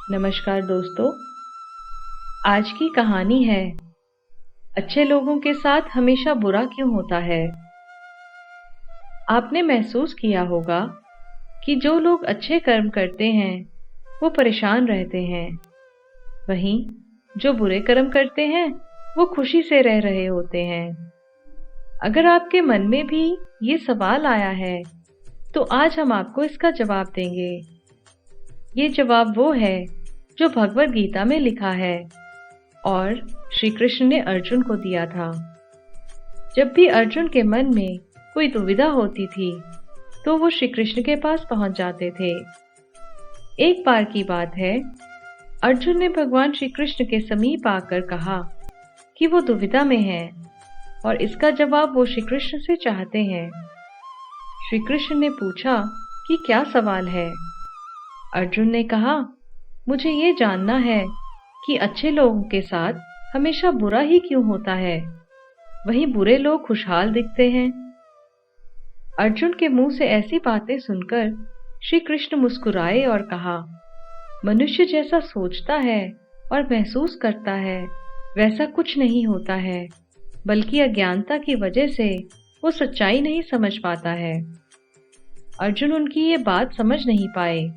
नमस्कार दोस्तों। आज की कहानी है अच्छे लोगों के साथ हमेशा बुरा क्यों होता है। आपने महसूस किया होगा कि जो लोग अच्छे कर्म करते हैं वो परेशान रहते हैं, वहीं जो बुरे कर्म करते हैं वो खुशी से रह रहे होते हैं। अगर आपके मन में भी ये सवाल आया है तो आज हम आपको इसका जवाब देंगे। ये जवाब वो है जो भगवद गीता में लिखा है और श्री कृष्ण ने अर्जुन को दिया था। जब भी अर्जुन के मन में कोई दुविधा होती थी तो वो श्री कृष्ण के पास पहुंच जाते थे। एक बार की बात है, अर्जुन ने भगवान श्री कृष्ण के समीप आकर कहा कि वो दुविधा में है और इसका जवाब वो श्री कृष्ण से चाहते हैं। श्री कृष्ण ने पूछा कि क्या सवाल है। अर्जुन ने कहा, मुझे ये जानना है कि अच्छे लोगों के साथ हमेशा बुरा ही क्यों होता है, वहीं बुरे लोग खुशहाल दिखते हैं। अर्जुन के मुंह से ऐसी बातें सुनकर श्री कृष्ण मुस्कुराए और कहा, मनुष्य जैसा सोचता है और महसूस करता है वैसा कुछ नहीं होता है, बल्कि अज्ञानता की वजह से वो सच्चाई नहीं समझ पाता है। अर्जुन उनकी ये बात समझ नहीं पाए।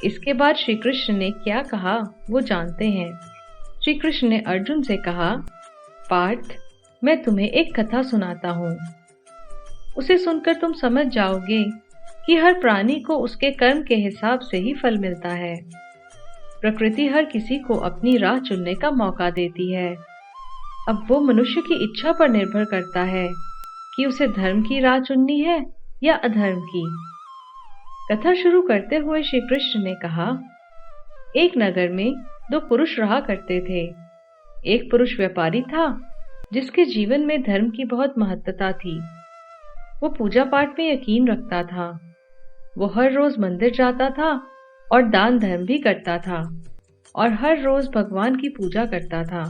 इसके बाद श्री कृष्ण ने क्या कहा वो जानते हैं। श्री कृष्ण ने अर्जुन से कहा, पार्थ, मैं तुम्हें एक कथा सुनाता हूँ। उसे सुनकर तुम समझ जाओगे कि हर प्राणी को उसके कर्म के हिसाब से ही फल मिलता है। प्रकृति हर किसी को अपनी राह चुनने का मौका देती है। अब वो मनुष्य की इच्छा पर निर्भर करता है कि उसे धर्म की राह चुननी है या अधर्म की। कथा शुरू करते हुए श्री कृष्ण ने कहा, एक नगर में दो पुरुष रहा करते थे। एक पुरुष व्यापारी था जिसके जीवन में धर्म की बहुत महत्वता थी। वो पूजा पाठ में यकीन रखता था। वो हर रोज मंदिर जाता था और दान धर्म भी करता था और हर रोज भगवान की पूजा करता था।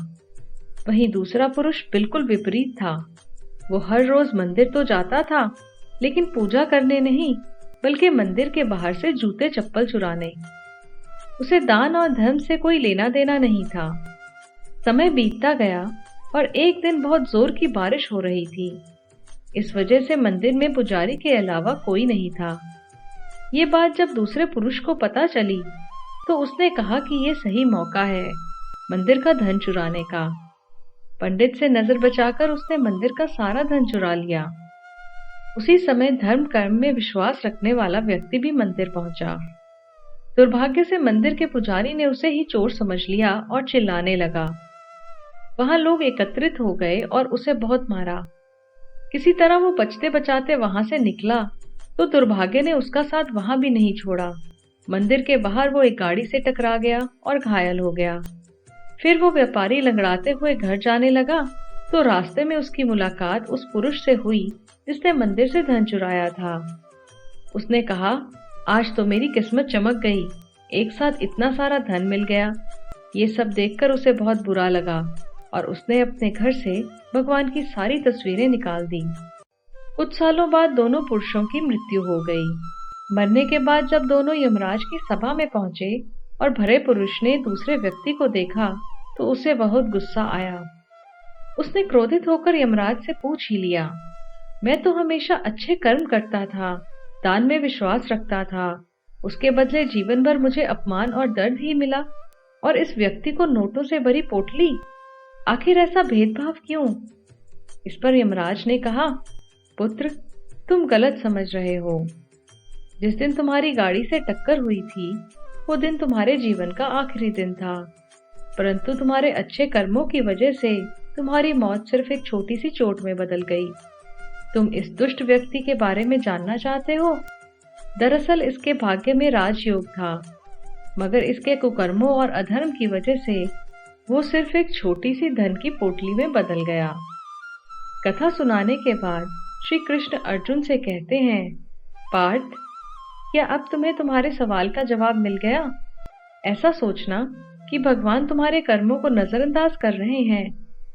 वहीं दूसरा पुरुष बिल्कुल विपरीत था। वो हर रोज मंदिर तो जाता था लेकिन पूजा करने नहीं, बल्कि मंदिर के बाहर से जूते चप्पल चुराने। उसे दान और धर्म से कोई लेना देना नहीं था। समय बीतता गया और एक दिन बहुत जोर की बारिश हो रही थी। इस वजह से मंदिर में पुजारी के अलावा कोई नहीं था। ये बात जब दूसरे पुरुष को पता चली तो उसने कहा कि ये सही मौका है मंदिर का धन चुराने का। पंडित से नजर बचाकर उसने मंदिर का सारा धन चुरा लिया। उसी समय धर्म कर्म में विश्वास रखने वाला व्यक्ति भी मंदिर पहुंचा। दुर्भाग्य से मंदिर के पुजारी ने उसे ही चोर समझ लिया और चिल्लाने लगा। वहां लोग एकत्रित हो गए और उसे बहुत मारा। किसी तरह वो बचते बचाते वहां से निकला तो दुर्भाग्य ने उसका साथ वहां भी नहीं छोड़ा। मंदिर के बाहर वो एक गाड़ी से टकरा गया और घायल हो गया। फिर वो व्यापारी लंगड़ाते हुए घर जाने लगा तो रास्ते में उसकी मुलाकात उस पुरुष से हुई जिसने मंदिर से धन चुराया था। उसने कहा, आज तो मेरी किस्मत चमक गई, एक साथ इतना सारा धन मिल गया। ये सब देखकर उसे बहुत बुरा लगा और उसने अपने घर से भगवान की सारी तस्वीरें निकाल दी। कुछ सालों बाद दोनों पुरुषों की मृत्यु हो गई। मरने के बाद जब दोनों यमराज की सभा में पहुंचे और भरे पुरुष ने दूसरे व्यक्ति को देखा तो उसे बहुत गुस्सा आया। उसने क्रोधित होकर यमराज से पूछ ही लिया, मैं तो हमेशा अच्छे कर्म करता था, दान में विश्वास रखता था, उसके बदले जीवन भर मुझे अपमान और दर्द ही मिला, और इस व्यक्ति को नोटों से भरी पोटली, आखिर ऐसा भेदभाव क्यों? इस पर यमराज ने कहा, पुत्र, तुम गलत समझ रहे हो। जिस दिन तुम्हारी गाड़ी से टक्कर हुई थी वो दिन तुम्हारे जीवन का आखिरी दिन था, परंतु तुम्हारे अच्छे कर्मों की वजह से तुम्हारी मौत सिर्फ एक छोटी सी चोट में बदल गई। तुम इस दुष्ट व्यक्ति के बारे में जानना चाहते हो? दरअसल इसके भाग्य में राजयोग था, मगर इसके कुकर्मों और अधर्म की वजह से वो सिर्फ एक छोटी सी धन की पोटली में बदल गया। कथा सुनाने के बाद श्री कृष्ण अर्जुन से कहते हैं, पार्थ, क्या अब तुम्हें तुम्हारे सवाल का जवाब मिल गया? ऐसा सोचना कि भगवान तुम्हारे कर्मों को नजरअंदाज कर रहे हैं,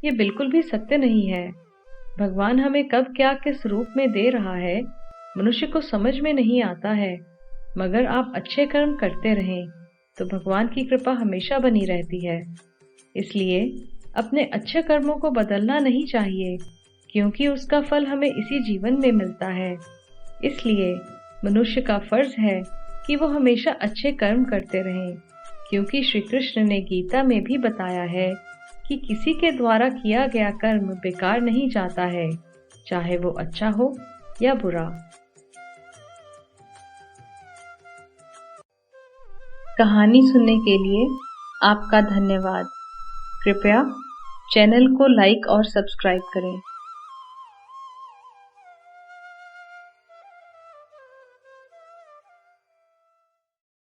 ये बिल्कुल भी सत्य नहीं है। भगवान हमें कब क्या किस रूप में दे रहा है मनुष्य को समझ में नहीं आता है, मगर आप अच्छे कर्म करते रहें तो भगवान की कृपा हमेशा बनी रहती है। इसलिए अपने अच्छे कर्मों को बदलना नहीं चाहिए, क्योंकि उसका फल हमें इसी जीवन में मिलता है। इसलिए मनुष्य का फर्ज है कि वो हमेशा अच्छे कर्म करते रहें, क्योंकि श्री कृष्ण ने गीता में भी बताया है कि किसी के द्वारा किया गया कर्म बेकार नहीं जाता है, चाहे वो अच्छा हो या बुरा। कहानी सुनने के लिए आपका धन्यवाद। कृपया चैनल को लाइक और सब्सक्राइब करें।